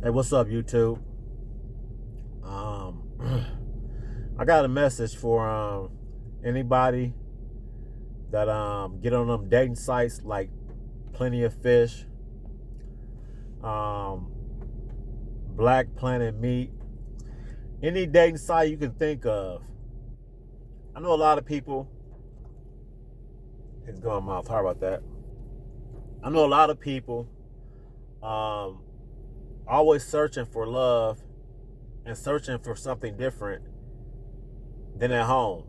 Hey, what's up, YouTube? I got a message for anybody that get on them dating sites like Plenty of Fish, Black Planet Meat, any dating site you can think of. I know a lot of people. It's going mouth. Sorry about that. I know a lot of people always searching for love and searching for something different than at home.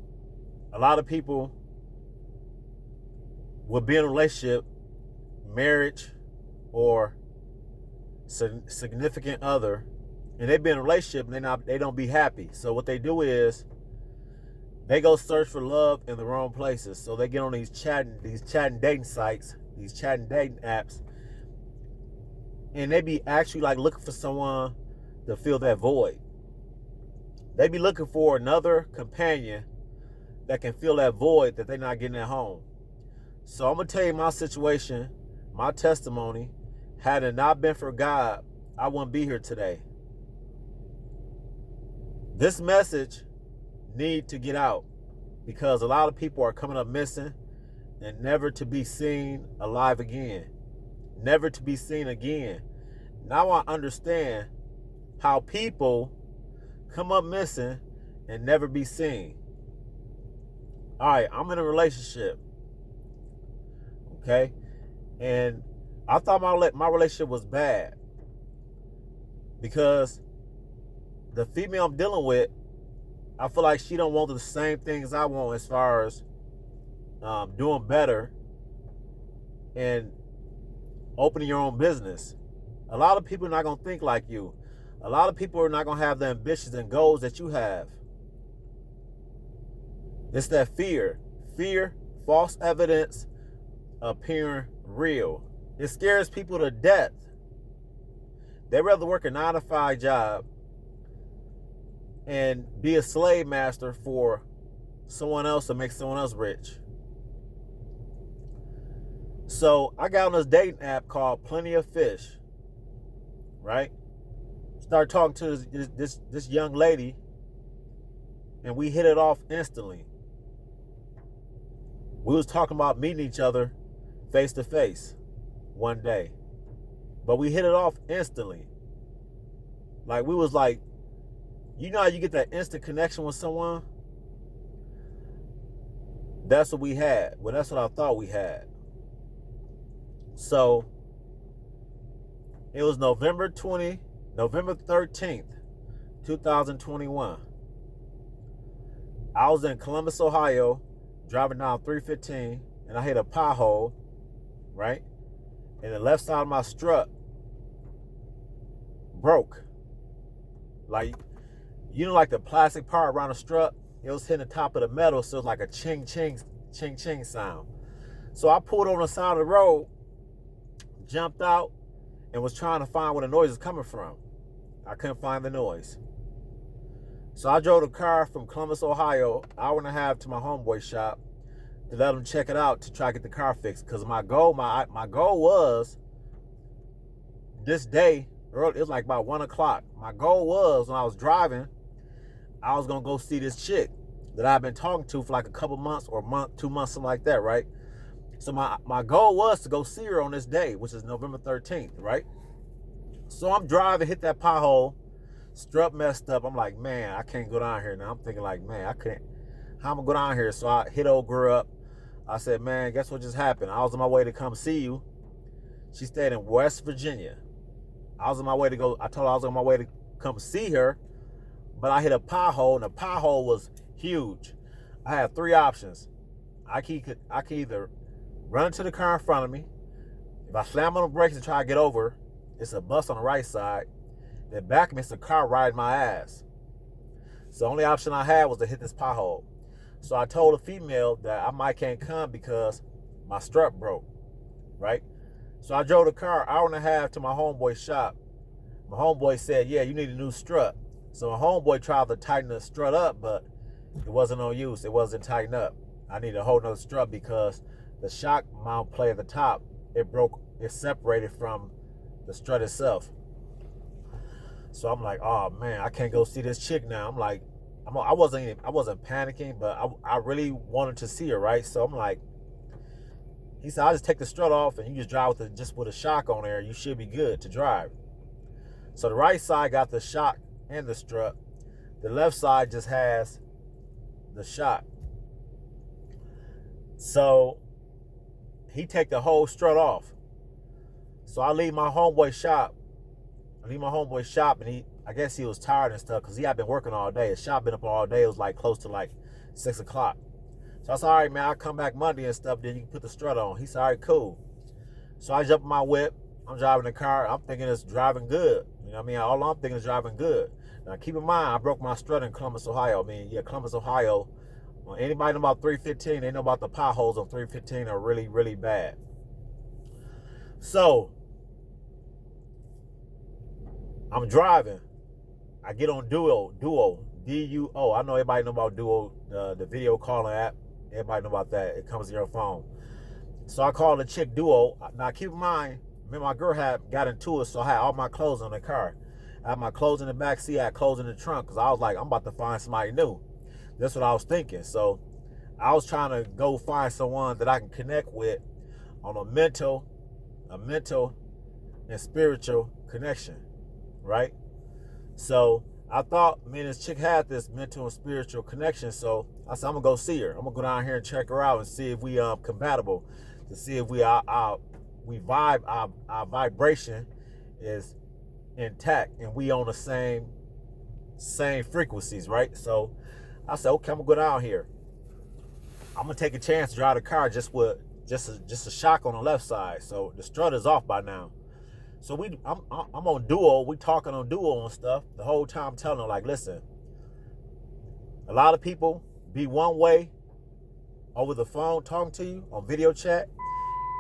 A lot of people will be in a relationship, marriage, or significant other, and they be in a relationship and they don't be happy. So what they do is they go search for love in the wrong places. So they get on these chatting dating sites, these chatting dating apps, and they be actually like looking for someone to fill that void. They be looking for another companion that can fill that void that they're not getting at home. So I'm gonna tell you my situation, my testimony. Had it not been for God, I wouldn't be here today. This message need to get out because a lot of people are coming up missing and never to be seen alive again. Never to be seen again. Now I understand how people come up missing and never be seen. All right, I'm in a relationship, okay? And I thought my relationship was bad because the female I'm dealing with, I feel like she don't want the same things I want as far as doing better and opening your own business. A lot of people are not going to think like you. A lot of people are not going to have the ambitions and goals that you have. It's that fear. Fear, false evidence appearing real. It scares people to death. They'd rather work a 9-to-5 job and be a slave master for someone else to make someone else rich. So I got on this dating app called Plenty of Fish, right? Started talking to this young lady, and we hit it off instantly. We was talking about meeting each other face to face one day, but we hit it off instantly. Like we was like, you know how you get that instant connection with someone? That's what we had. Well, that's what I thought we had. So it was November 13th, 2021. I was in Columbus, Ohio, driving down 315, and I hit a pothole, right? And the left side of my strut broke. Like, you know, like the plastic part around the strut, it was hitting the top of the metal, so it was like a ching ching sound. So I pulled on the side of the road, jumped out, and was trying to find where the noise is coming from. I couldn't find the noise. So I drove the car from Columbus, Ohio, hour and a half to my homeboy's shop to let him check it out to try to get the car fixed. Because my goal was this day, early, it was like about 1 o'clock. My goal was when I was driving, I was gonna go see this chick that I've been talking to for like a couple months or a month, 2 months, something like that, right? So my goal was to go see her on this day, which is November 13th, right? So I'm driving, hit that pothole, strut messed up. I'm like, man, I can't go down here now. I'm thinking like, man, I can't. How am I gonna go down here? So I hit old girl up. I said, man, guess what just happened? I was on my way to come see you. She stayed in West Virginia. I was on my way to go. I told her I was on my way to come see her, but I hit a pothole, and the pothole was huge. I had 3 options. I could either run into the car in front of me. If I slam on the brakes and try to get over, it's a bus on the right side. Then back of me, it's a car riding my ass. So the only option I had was to hit this pothole. So I told the female that I might can't come because my strut broke, right? So I drove the car hour and a half to my homeboy's shop. My homeboy said, yeah, you need a new strut. So my homeboy tried to tighten the strut up, but it wasn't no use. It wasn't tightened up. I needed a whole nother strut because the shock mount plate at the top, it broke, it separated from the strut itself. So I'm like, oh man, I can't go see this chick now. I'm like, I wasn't panicking, but I really wanted to see her, right? So I'm like, he said, I'll just take the strut off and you just drive with a shock on there. You should be good to drive. So the right side got the shock and the strut. The left side just has the shock. So he take the whole strut off. So I leave my homeboy shop. And I guess he was tired and stuff because he had been working all day. His shop been up all day. It was like close to like 6 o'clock. So I said, all right, man, I'll come back Monday and stuff. Then you can put the strut on. He said, all right, cool. So I jump in my whip. I'm driving the car. I'm thinking it's driving good. You know what I mean? All I'm thinking is driving good. Now, keep in mind, I broke my strut in Columbus, Ohio. Columbus, Ohio. Well, anybody know about 315, they know about the potholes on 315 are really, really bad. So I'm driving. I get on Duo, D-U-O. I know everybody know about Duo, the video calling app. Everybody know about that. It comes to your phone. So I called the chick Duo. Now keep in mind, me and my girl had got into it, so I had all my clothes in the car. I had my clothes in the back seat. I had clothes in the trunk because I was like, I'm about to find somebody new. That's what I was thinking. So I was trying to go find someone that I can connect with on a mental and spiritual connection, right? So I thought me and this chick had this mental and spiritual connection. So I said, I'm gonna go see her. I'm gonna go down here and check her out and see if we compatible, to see if we vibe, our vibration is intact and we on the same frequencies, right? So I said, okay, I'm gonna go down here. I'm gonna take a chance to drive the car just with a shock on the left side. So the strut is off by now. So I'm on Duo. We talking on Duo and stuff. The whole time I'm telling her, like, listen, a lot of people be one way over the phone talking to you on video chat,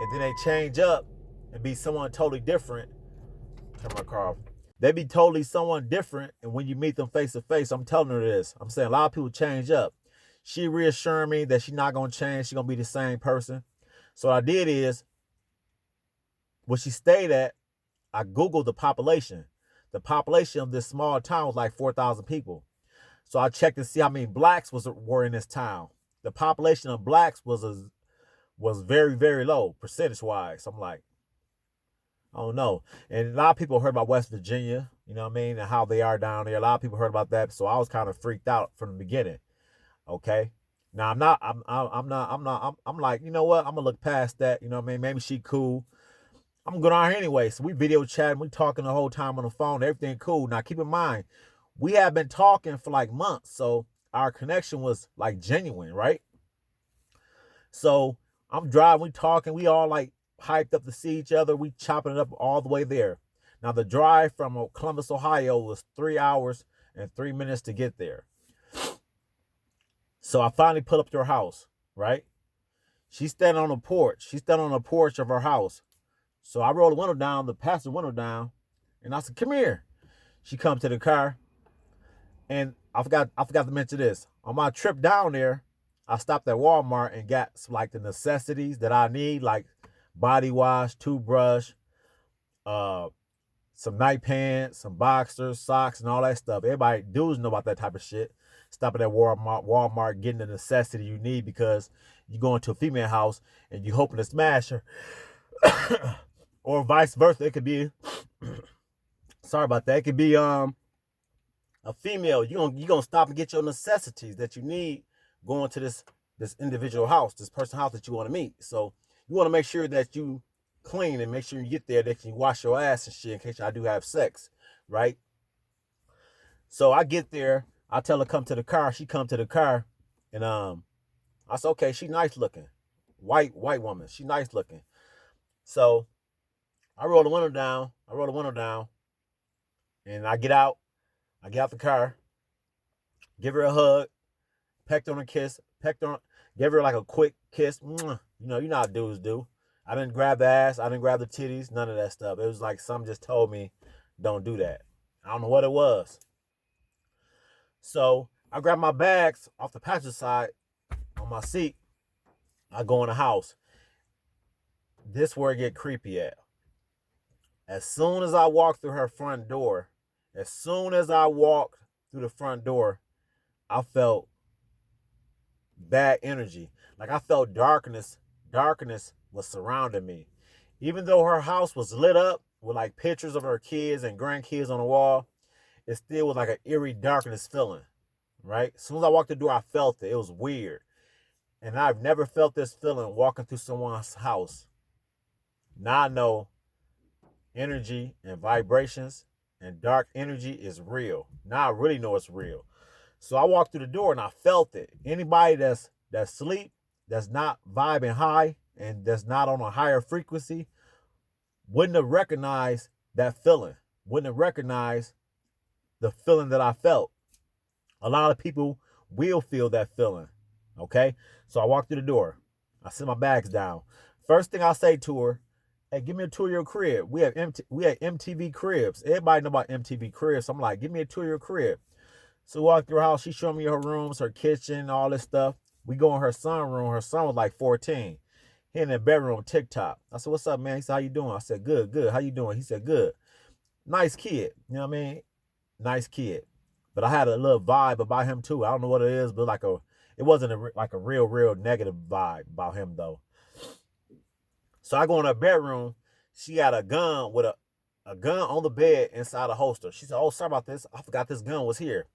and then they change up and be someone totally different. Turn my car off. They be totally someone different, and when you meet them face to face, I'm telling her this. I'm saying a lot of people change up. She reassuring me that she's not gonna change. She's gonna be the same person. So what I did is, when she stayed at, I Googled the population. The population of this small town was like 4,000 people. So I checked to see how many blacks were in this town. The population of blacks was very, very low, percentage-wise. I'm like, I don't know. And a lot of people heard about West Virginia, you know what I mean, and how they are down there. A lot of people heard about that. So I was kind of freaked out from the beginning. Okay. Now I'm like, you know what? I'm gonna look past that. You know what I mean? Maybe she cool. I'm going on here anyway. So we video chatting, we talking the whole time on the phone, everything cool. Now keep in mind, we have been talking for like months, so our connection was like genuine, right? So I'm driving, we talking, we all like hyped up to see each other. We chopping it up all the way there. Now the drive from Columbus, Ohio was 3 hours and 3 minutes to get there. So I finally put up to her house, right? She's standing on the porch. She's standing on the porch of her house. So I rolled the window down, the passenger window down, and I said, come here. She come to the car, and I forgot to mention this. On my trip down there, I stopped at Walmart and got like the necessities that I need, like body wash, toothbrush, some night pants, some boxers, socks, and all that stuff. Everybody dudes know about that type of shit. Stopping at Walmart, getting the necessity you need because you go into a female house and you hoping to smash her. Or vice versa. It could be sorry about that. It could be a female. You gonna stop and get your necessities that you need going to this individual house, this person's house that you want to meet. So you want to make sure that you clean and make sure you get there, that you wash your ass and shit in case I do have sex, right? So I get there, I tell her come to the car. She come to the car, and I said, okay, she nice looking, white woman. She nice looking. So I roll the window down, and I get out the car, give her a hug, pecked on her kiss, gave her like a quick kiss. You know how dudes do. I didn't grab the ass, I didn't grab the titties, none of that stuff. It was like something just told me, don't do that. I don't know what it was. So I grabbed my bags off the passenger side on my seat. I go in the house. This where it get creepy at. As soon as I walk through her front door As soon as I walked through the front door, I felt bad energy. Like I felt darkness. Darkness was surrounding me. Even though her house was lit up with like pictures of her kids and grandkids on the wall, it still was like an eerie darkness feeling, right? As soon as I walked the door, I felt it. It was weird. And I've never felt this feeling walking through someone's house. Now I know energy and vibrations and dark energy is real. Now I really know it's real. So I walked through the door and I felt it. Anybody that's asleep, that's not vibing high, and that's not on a higher frequency, wouldn't have recognized that feeling. Wouldn't have recognized the feeling that I felt. A lot of people will feel that feeling. Okay? So I walked through the door. I set my bags down. First thing I say to her, hey, give me a tour of your crib. We had MTV cribs. Everybody know about MTV cribs. So I'm like, give me a tour of your crib. So we walked through her house. She showed me her rooms, her kitchen, all this stuff. We go in her son's room. Her son was like 14. He in the bedroom, TikTok. I said, what's up, man? He said, how you doing? I said, good, good. How you doing? He said, good. Nice kid. You know what I mean? Nice kid. But I had a little vibe about him too. I don't know what it is, but it wasn't like a real negative vibe about him though. So I go in her bedroom. She got a gun with a gun on the bed inside a holster. She said, oh, sorry about this. I forgot this gun was here.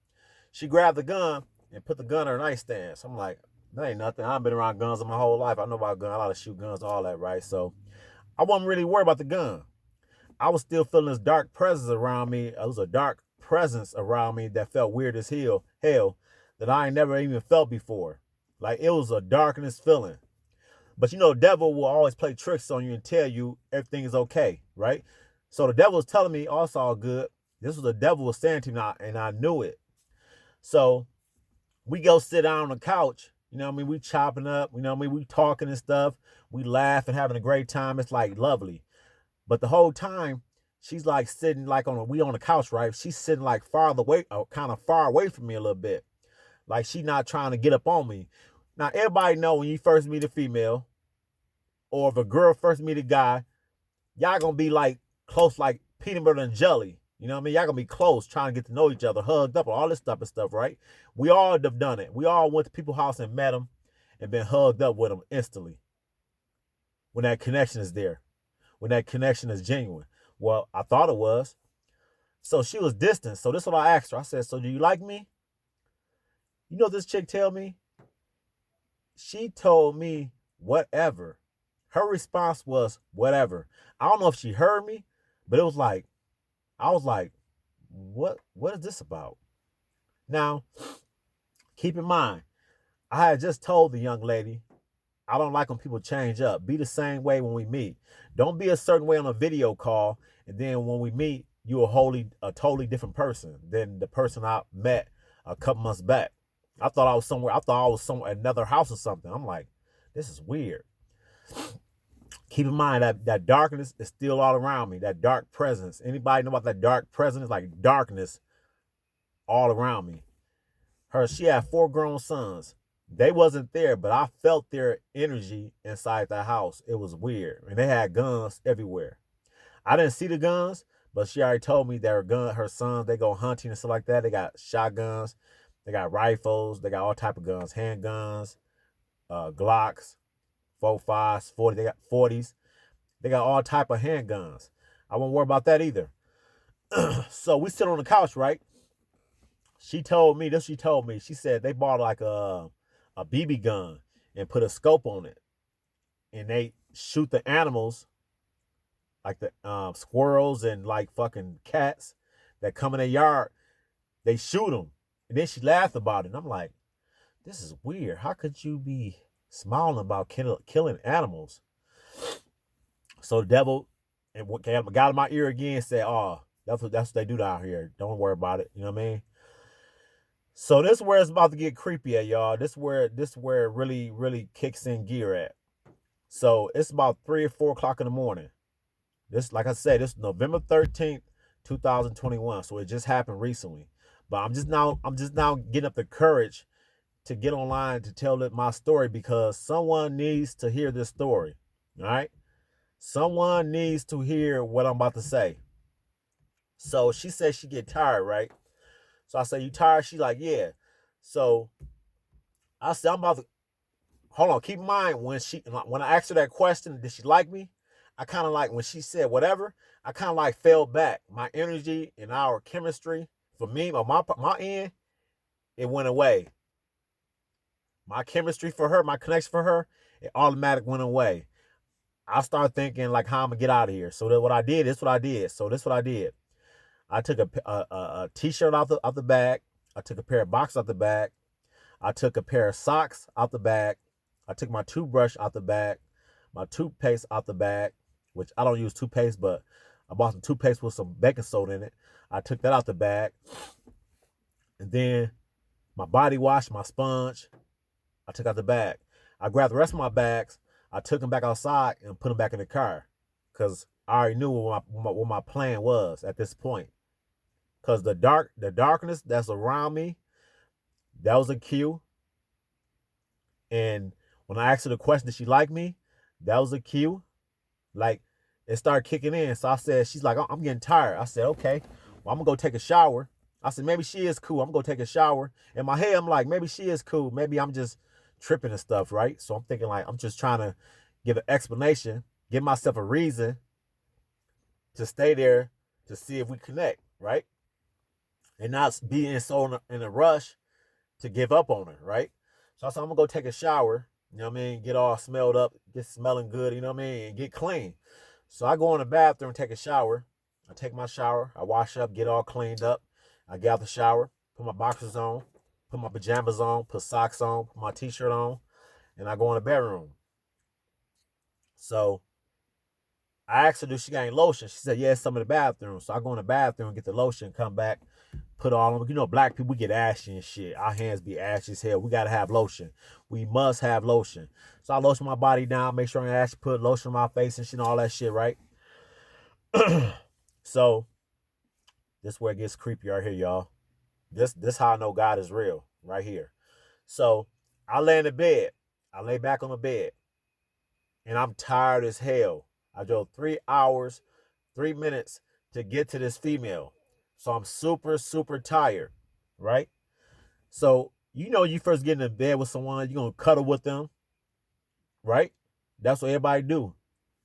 She grabbed the gun and put the gun in her nightstand. So I'm like, that ain't nothing. I've been around guns my whole life. I know about guns. I like to shoot guns, all that, right? So I wasn't really worried about the gun. I was still feeling this dark presence around me. It was a dark presence around me that felt weird as hell that I ain't never even felt before. Like it was a darkness feeling. But you know, the devil will always play tricks on you and tell you everything is okay, right? So the devil was telling me, oh, it's all good. This was the devil was saying to me, and I knew it. So we go sit down on the couch. You know what I mean? We chopping up. You know what I mean? We talking and stuff. We laugh and having a great time. It's like lovely. But the whole time, she's like sitting like on the couch, right? She's sitting like kind of far away from me a little bit. Like she not trying to get up on me. Now, everybody know when you first meet a female, or if a girl first meet a guy, y'all gonna be like close like peanut butter and jelly. You know what I mean? Y'all gonna be close, trying to get to know each other, hugged up, all this type of stuff, right? We all have done it. We all went to people's house and met them and been hugged up with them instantly. When that connection is there. When that connection is genuine. Well, I thought it was. So she was distant. So this is what I asked her. I said, so do you like me? You know what this chick tell me? She told me whatever. Her response was whatever. I don't know if she heard me, but it was like, I was like, what is this about? Now, keep in mind, I had just told the young lady, I don't like when people change up. Be the same way when we meet. Don't be a certain way on a video call, and then when we meet, you're a totally different person than the person I met a couple months back. I thought I was somewhere another house or something. I'm like, this is weird. Keep in mind that darkness is still all around me. That dark presence. Anybody know about that dark presence? It's like darkness all around me. She had 4 grown sons. They wasn't there, but I felt their energy inside the house. It was weird. And they had guns everywhere. I didn't see the guns, but she already told me that her sons, they go hunting and stuff like that. They got shotguns. They got rifles. They got all type of guns. Handguns, Glocks, 45s, 40. They got 40s. They got all type of handguns. I won't worry about that either. So we sit on the couch, right? She told me. She said they bought like a BB gun and put a scope on it. And they shoot the animals, like the squirrels and like fucking cats that come in their yard. They shoot them. And then she laughed about it. And I'm like, this is weird. How could you be smiling about killing animals? So the devil got in my ear again and said, oh, that's what they do down here. Don't worry about it. You know what I mean? So this is where it's about to get creepy at, y'all. This is where it really, really kicks in gear at. So it's about 3 or 4 o'clock in the morning. This, like I said, this is November 13th, 2021. So it just happened recently. But I'm just now getting up the courage to get online to tell my story because someone needs to hear this story. All right? Someone needs to hear what I'm about to say. So she said she get tired, right? So I said, you tired? She like, yeah. So I said, I'm about to hold on. Keep in mind when I asked her that question, did she like me? I kind of like when she said whatever. I kind of like fell back. My energy and our chemistry for me, on my end, it went away. My chemistry for her, my connection for her, it automatic went away. I started thinking like how I'm gonna get out of here. So that what I did, this what I did. So this what I did. I took a t-shirt out the bag. I took a pair of boxers out the bag. I took a pair of socks out the bag. I took my toothbrush out the bag, my toothpaste out the bag, which I don't use toothpaste, but I bought some toothpaste with some baking soda in it. I took that out the bag. And then my body wash, my sponge, I took out the bag. I grabbed the rest of my bags. I took them back outside and put them back in the car because I already knew what my plan was at this point. Because the darkness that's around me, that was a cue. And when I asked her the question, did she like me? That was a cue. Like, it started kicking in. So I said, she's like, I'm getting tired. I said, okay, well, I'm going to go take a shower. I said, maybe she is cool. I'm going to go take a shower. In my head, I'm like, maybe she is cool. Maybe I'm just tripping and stuff, right? So I'm thinking like, I'm just trying to give an explanation, give myself a reason to stay there to see if we connect, right? And not being so in a rush to give up on her, right? So I said, I'm going to go take a shower, you know what I mean? Get all smelled up, get smelling good, you know what I mean? And get clean. So I go in the bathroom, take a shower. I take my shower. I wash up, get all cleaned up. I get out the shower, put my boxers on, put my pajamas on, put socks on, put my t-shirt on, and I go in the bedroom. So I asked her, do she got any lotion? She said, yeah, it's some in the bathroom. So I go in the bathroom, get the lotion, come back, put all on. You know, black people, we get ashy and shit. Our hands be ashy as hell. We got to have lotion. We must have lotion. So I lotion my body down, make sure I'm ashy, put lotion on my face and shit and all that shit, right? So this is where it gets creepy right here, y'all. This how I know God is real, right here. So I lay in the bed. I lay back on the bed. And I'm tired as hell. I drove 3 hours, 3 minutes to get to this female. So I'm super, super tired, right? So, you know, you first get in bed with someone, you're going to cuddle with them, right? That's what everybody do.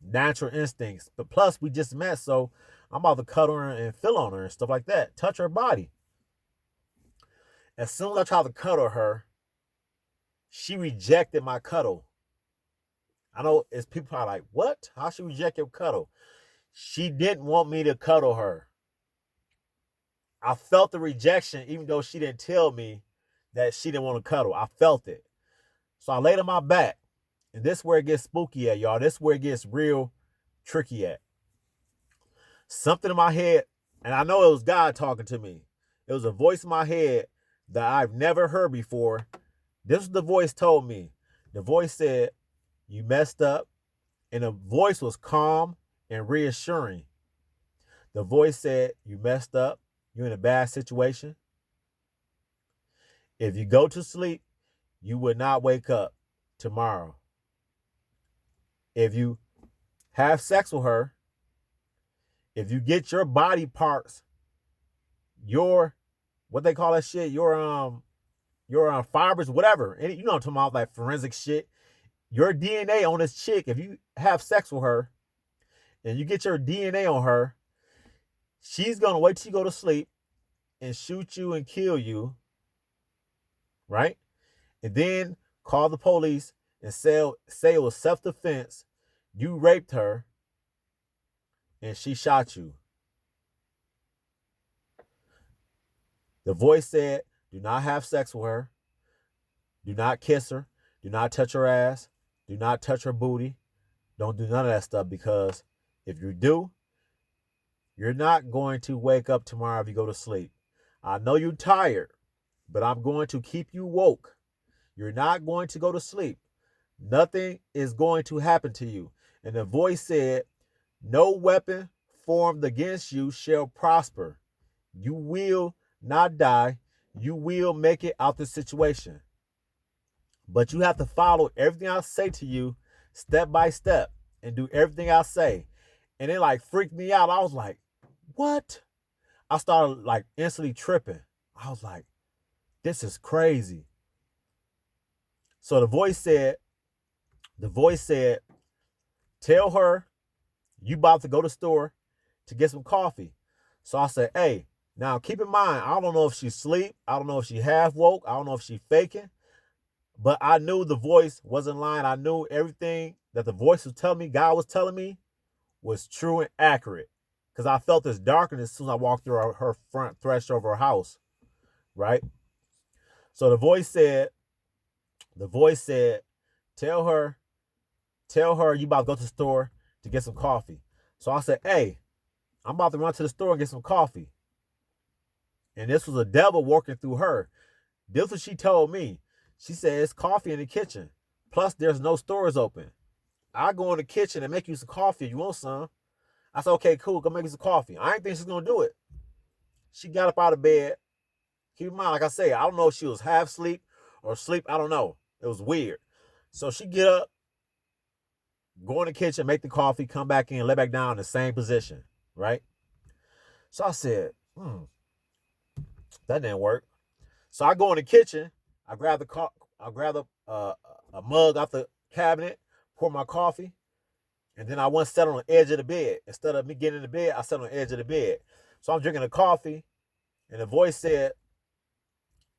Natural instincts. But plus, we just met, so I'm about to cuddle her and feel on her and stuff like that. Touch her body. As soon as I tried to cuddle her, she rejected my cuddle. I know it's people are like, what? How she reject your cuddle? She didn't want me to cuddle her. I felt the rejection, even though she didn't tell me that she didn't want to cuddle. I felt it. So I laid on my back. And this is where it gets spooky at, y'all. This is where it gets real tricky at. Something in my head, and I know it was God talking to me. It was a voice in my head that I've never heard before. This is the voice told me. The voice said, you messed up. And the voice was calm and reassuring. The voice said, you messed up. You're in a bad situation. If you go to sleep, you will not wake up tomorrow. If you have sex with her, if you get your body parts, your, what they call that shit, your fibers, whatever, you know what I'm talking about, like forensic shit, your DNA on this chick, if you have sex with her and you get your DNA on her, she's going to wait till you go to sleep and shoot you and kill you, right? And then call the police and say it was self-defense, you raped her, and she shot you. The voice said, do not have sex with her. Do not kiss her. Do not touch her ass. Do not touch her booty. Don't do none of that stuff, because if you do, you're not going to wake up tomorrow if you go to sleep. I know you're tired, but I'm going to keep you woke. You're not going to go to sleep. Nothing is going to happen to you. And the voice said, no weapon formed against you shall prosper. You will not die. You will make it out the situation. But you have to follow everything I say to you step by step and do everything I say. And it like freaked me out. I was like, what? I started like instantly tripping. I was like, this is crazy. So the voice said, tell her you about to go to the store to get some coffee. So I said, hey, now keep in mind, I don't know if she's asleep. I don't know if she half woke. I don't know if she's faking. But I knew the voice wasn't lying. I knew everything that the voice was telling me, God was telling me, was true and accurate. Because I felt this darkness as soon as I walked through her front threshold of her house, right? So the voice said, tell her you about to go to the store to get some coffee. So I said, hey, I'm about to run to the store and get some coffee. And this was a devil working through her. This is what she told me. She said, it's coffee in the kitchen. Plus, there's no stores open. I go in the kitchen and make you some coffee if you want some. I said, okay, cool, go make me some coffee. I ain't think she's going to do it. She got up out of bed. Keep in mind, like I say, I don't know if she was half asleep or asleep. I don't know. It was weird. So she get up, go in the kitchen, make the coffee, come back in, lay back down in the same position, right? So I said, that didn't work. So I go in the kitchen, I grab a mug out the cabinet, pour my coffee, and then I went set on the edge of the bed. Instead of me getting in the bed, I sat on the edge of the bed. So I'm drinking the coffee, and the voice said,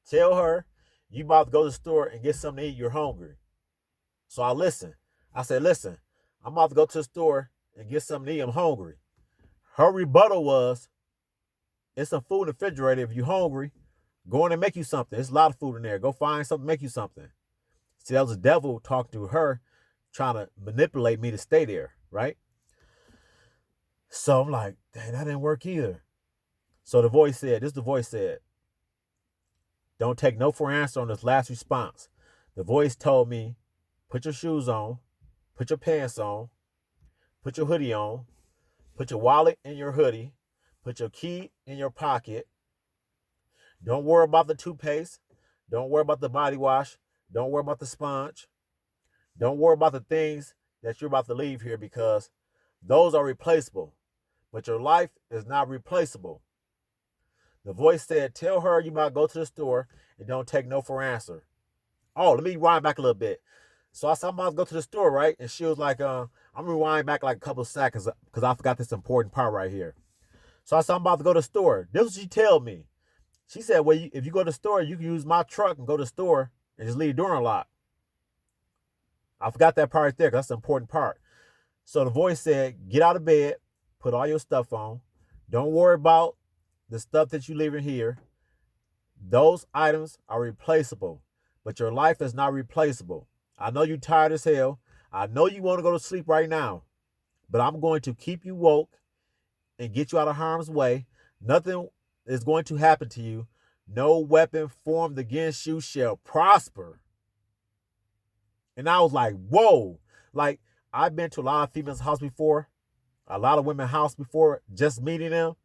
tell her you about to go to the store and get something to eat. You're hungry. So I listened. I said, listen, I'm about to go to the store and get something to eat. I'm hungry. Her rebuttal was, it's some food in the refrigerator. If you're hungry, go in and make you something. There's a lot of food in there. Go find something, make you something. See, that was the devil talking to her, trying to manipulate me to stay there, right? So I'm like, dang, that didn't work either. So the voice said, don't take no for an answer on this last response. The voice told me, put your shoes on, put your pants on, put your hoodie on, put your wallet in your hoodie, put your key in your pocket. Don't worry about the toothpaste. Don't worry about the body wash. Don't worry about the sponge. Don't worry about the things that you're about to leave here because those are replaceable. But your life is not replaceable. The voice said, tell her you about to go to the store and don't take no for an answer. Oh, let me rewind back a little bit. So I said, I'm about to go to the store, right? And she was like, I'm rewind back like a couple of seconds because I forgot this important part right here. So I said, I'm about to go to the store. This is what she told me. She said, well, if you go to the store, you can use my truck and go to the store and just leave the door unlocked. I forgot that part right there because that's the important part. So the voice said, get out of bed, put all your stuff on. Don't worry about the stuff that you leave in here. Those items are replaceable, but your life is not replaceable. I know you're tired as hell. I know you want to go to sleep right now, but I'm going to keep you woke and get you out of harm's way. Nothing is going to happen to you. No weapon formed against you shall prosper. And I was like, whoa. Like, I've been to a lot of females' house before, a lot of women's house before, just meeting them.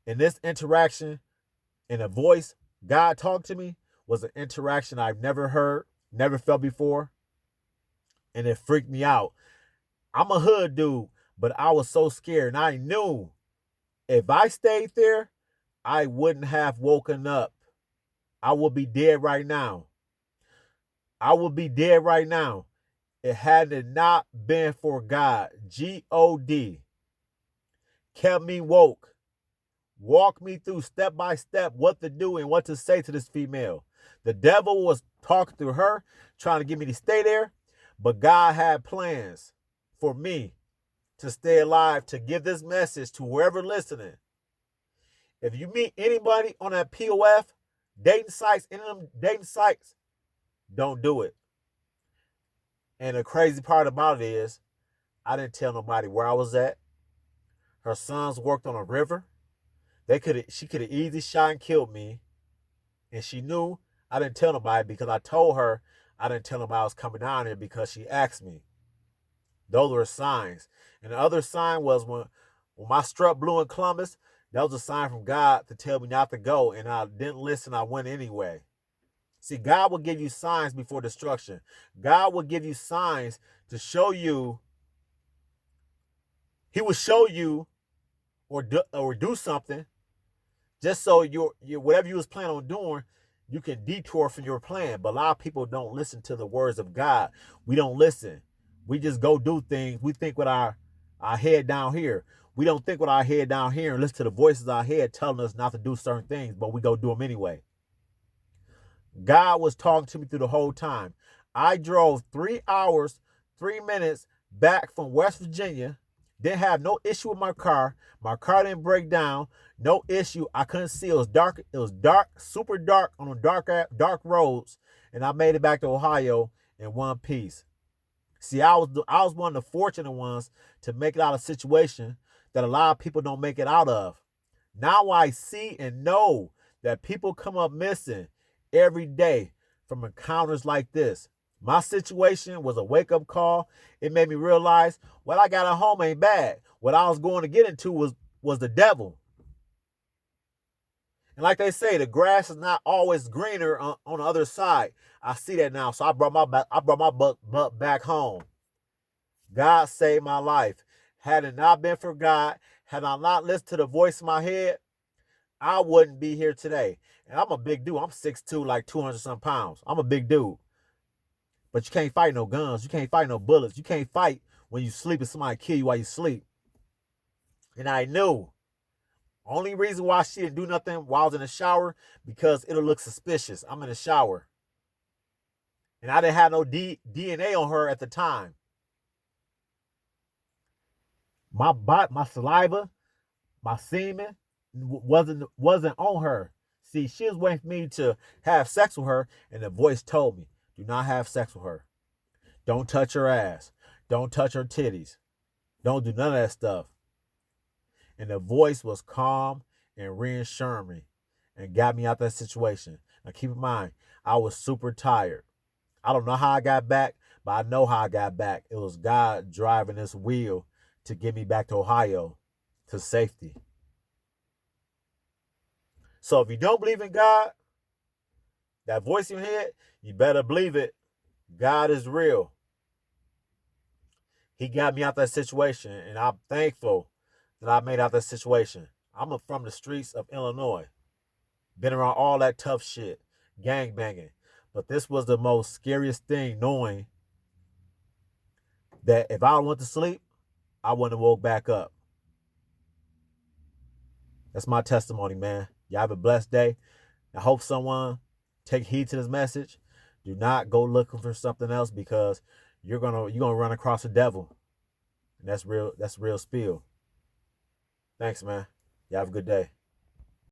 And this interaction and a voice God talked to me was an interaction I've never heard, never felt before. And it freaked me out. I'm a hood dude, but I was so scared. And I knew if I stayed there, I wouldn't have woken up. I would be dead right now. I would be dead right now. It had it not been for God, G-O-D, kept me woke, walked me through step by step what to do and what to say to this female. The devil was talking through her, trying to get me to stay there, but God had plans for me to stay alive, to give this message to whoever listening. If you meet anybody on that POF, dating sites, any of them dating sites, don't do it. And the crazy part about it is, I didn't tell nobody where I was at. Her sons worked on a river. She could have easily shot and killed me. And she knew I didn't tell nobody because I told her I didn't tell nobody I was coming down here because she asked me. Those were signs. And the other sign was when my strut blew in Columbus, that was a sign from God to tell me not to go. And I didn't listen. I went anyway. See, God will give you signs before destruction. God will give you signs to show you. He will show you or do something just so you whatever you was planning on doing, you can detour from your plan. But a lot of people don't listen to the words of God. We don't listen. We just go do things. We think with our head down here. We don't think with our head down here and listen to the voices in our head telling us not to do certain things, but we go do them anyway. God was talking to me through the whole time. I drove 3 hours, 3 minutes back from West Virginia. Didn't have no issue with my car. My car didn't break down. No issue. I couldn't see. It was dark. It was dark, super dark on the dark roads. And I made it back to Ohio in one piece. See, I was one of the fortunate ones to make it out of a situation that a lot of people don't make it out of. Now I see and know that people come up missing every day from encounters like this. My situation was a wake-up call. It made me realize what I got at home ain't bad. What I was going to get into was the devil. And like they say, the grass is not always greener on the other side. I see that now. So I brought my butt back home. God saved my life. Had it not been for God, had I not listened to the voice in my head, I wouldn't be here today. And I'm a big dude. I'm 6'2", like 200 some pounds. I'm a big dude. But you can't fight no guns. You can't fight no bullets. You can't fight when you sleep and somebody kill you while you sleep. And I knew. Only reason why she didn't do nothing while I was in the shower, because it'll look suspicious. I'm in the shower. And I didn't have no DNA on her at the time. My saliva, my semen wasn't on her. See, she was waiting for me to have sex with her, and the voice told me, do not have sex with her. Don't touch her ass. Don't touch her titties. Don't do none of that stuff. And the voice was calm and reassuring me and got me out that situation. Now keep in mind, I was super tired. I don't know how I got back, but I know how I got back. It was God driving this wheel to get me back to Ohio to safety. So if you don't believe in God, that voice in your head, you better believe it. God is real. He got me out that situation, and I'm thankful that I made out that situation. I'm from the streets of Illinois. Been around all that tough shit, gang banging. But this was the most scariest thing, knowing that if I went to sleep, I wouldn't have woke back up. That's my testimony, man. Y'all have a blessed day. I hope someone take heed to this message. Do not go looking for something else, because you're gonna run across the devil. And that's real spill. Thanks, man. Y'all have a good day.